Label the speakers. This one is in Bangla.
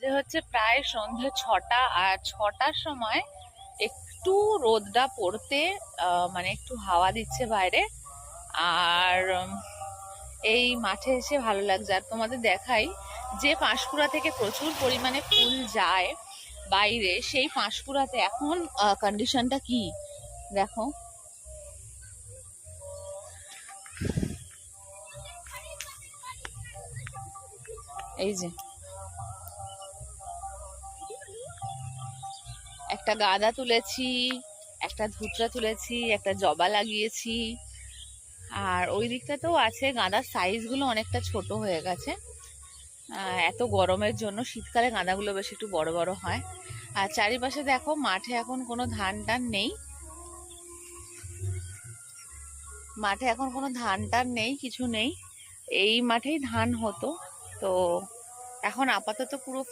Speaker 1: বাজে হচ্ছে প্রায় সন্ধে 6টা। আর 6টার সময় একটু রোদটা পড়তে মানে একটু হাওয়া দিচ্ছে বাইরে। আর এই মাঠে এসে ভালো লাগছে। আর তোমাদের দেখাই, যে পাঁশকুড়া থেকে প্রচুর পরিমাণে ফুল যায় বাইরে, সেই পাঁশকুড়াতে এখন কন্ডিশনটা কি দেখো। এই যে একটা গাঁদা তুলেছি, একটা ধুতরা তুলেছি, একটা জবা লাগিয়েছি। আর ওই দিকটাতেও আছে, গাঁদার সাইজগুলো অনেকটা ছোট হয়ে গেছে। এত গরমের জন্য শীতকালে গাঁদাগুলো বেশ একটু বড় বড় হয়। আর চারিপাশে দেখো, মাঠে এখন কোনো ধান টান নেই। মাঠে এখন কোনো ধান টান নেই, কিছু নেই। এই মাঠেই ধান হতো, তো এখন আপাতত পুরো